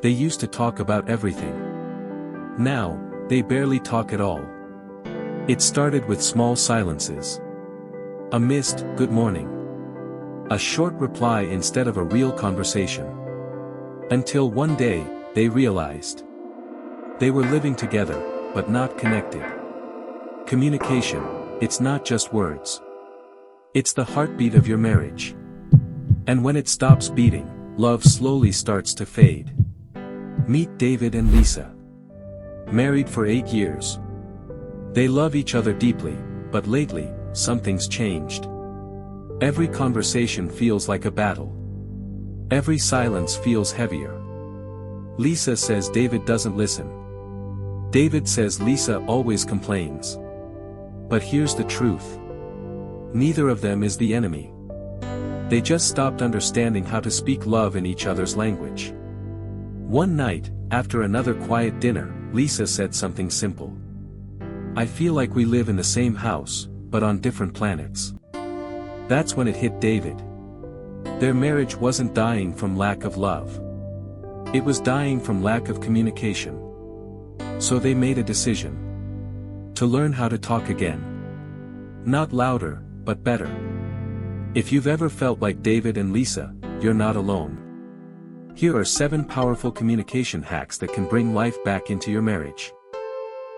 They used to talk about everything. Now, they barely talk at all. It started with small silences. A missed "good morning." A short reply instead of a real conversation. Until one day, they realized. They were living together, but not connected. Communication, it's not just words. It's the heartbeat of your marriage. And when it stops beating, love slowly starts to fade. Meet David and Lisa. Married for 8 years. They love each other deeply, but lately, something's changed. Every conversation feels like a battle. Every silence feels heavier. Lisa says David doesn't listen. David says Lisa always complains. But here's the truth. Neither of them is the enemy. They just stopped understanding how to speak love in each other's language. One night, after another quiet dinner, Lisa said something simple. "I feel like we live in the same house, but on different planets." That's when it hit David. Their marriage wasn't dying from lack of love. It was dying from lack of communication. So they made a decision. To learn how to talk again. Not louder, but better. If you've ever felt like David and Lisa, you're not alone. Here are 7 powerful communication hacks that can bring life back into your marriage.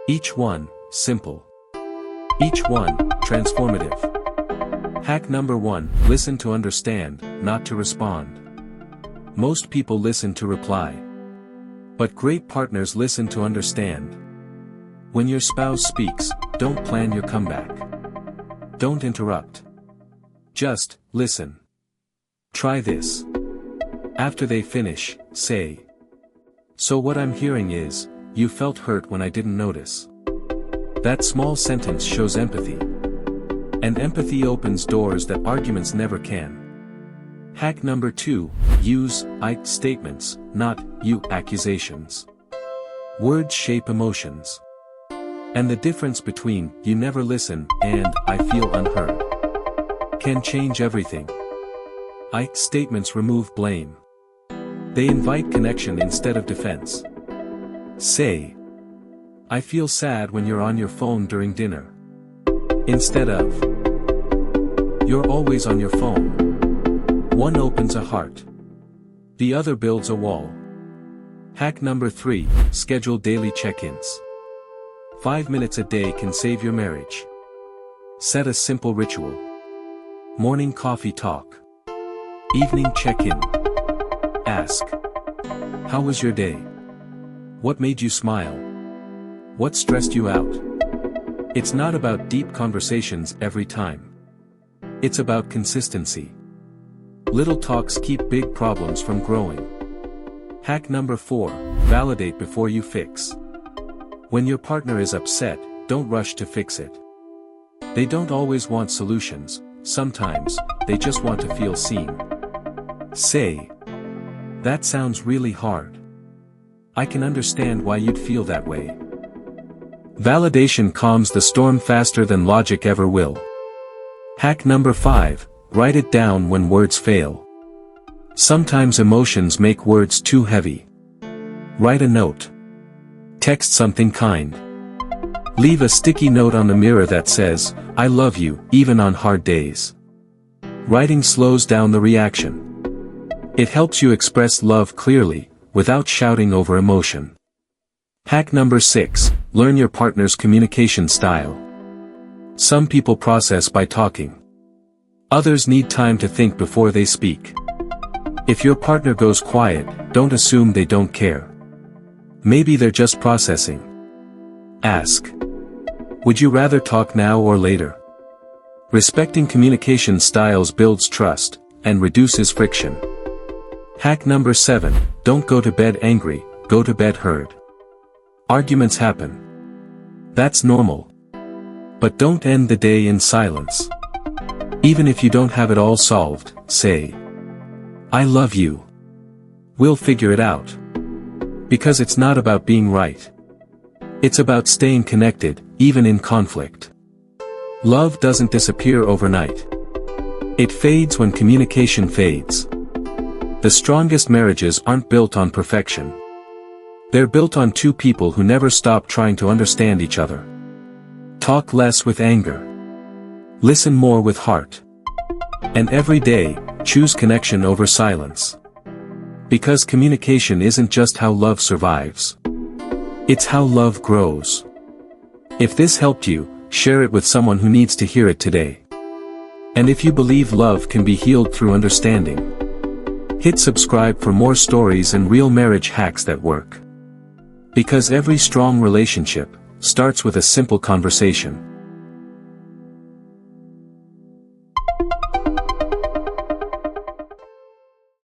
Each one, simple. Each one, transformative. Hack number 1, listen to understand, not to respond. Most people listen to reply. But great partners listen to understand. When your spouse speaks, don't plan your comeback. Don't interrupt. Just, listen. Try this. After they finish, say. "So what I'm hearing is, you felt hurt when I didn't notice." That small sentence shows empathy. And empathy opens doors that arguments never can. Hack number 2, use "I" statements, not "you" accusations. Words shape emotions. And the difference between "you never listen" and "I feel unheard" can change everything. "I" statements remove blame. They invite connection instead of defense. Say, "I feel sad when you're on your phone during dinner." Instead of, "You're always on your phone." One opens a heart. The other builds a wall. Hack number 3, schedule daily check-ins. 5 minutes a day can save your marriage. Set a simple ritual. Morning coffee talk. Evening check-in. Ask. How was your day? What made you smile? What stressed you out? It's not about deep conversations every time. It's about consistency. Little talks keep big problems from growing. Hack number 4, validate before you fix. When your partner is upset, don't rush to fix it. They don't always want solutions, sometimes, they just want to feel seen. Say, "That sounds really hard. I can understand why you'd feel that way." Validation calms the storm faster than logic ever will. Hack number 5, write it down when words fail. Sometimes emotions make words too heavy. Write a note. Text something kind. Leave a sticky note on the mirror that says, "I love you," even on hard days. Writing slows down the reaction. It helps you express love clearly, without shouting over emotion. Hack number 6, learn your partner's communication style. Some people process by talking. Others need time to think before they speak. If your partner goes quiet, don't assume they don't care. Maybe they're just processing. Ask. Would you rather talk now or later? Respecting communication styles builds trust, and reduces friction. Hack number 7, don't go to bed angry, go to bed heard. Arguments happen. That's normal. But don't end the day in silence. Even if you don't have it all solved, say, "I love you. We'll figure it out." Because it's not about being right. It's about staying connected, even in conflict. Love doesn't disappear overnight. It fades when communication fades. The strongest marriages aren't built on perfection. They're built on two people who never stop trying to understand each other. Talk less with anger. Listen more with heart. And every day, choose connection over silence. Because communication isn't just how love survives. It's how love grows. If this helped you, share it with someone who needs to hear it today. And if you believe love can be healed through understanding, hit subscribe for more stories and real marriage hacks that work. Because every strong relationship starts with a simple conversation.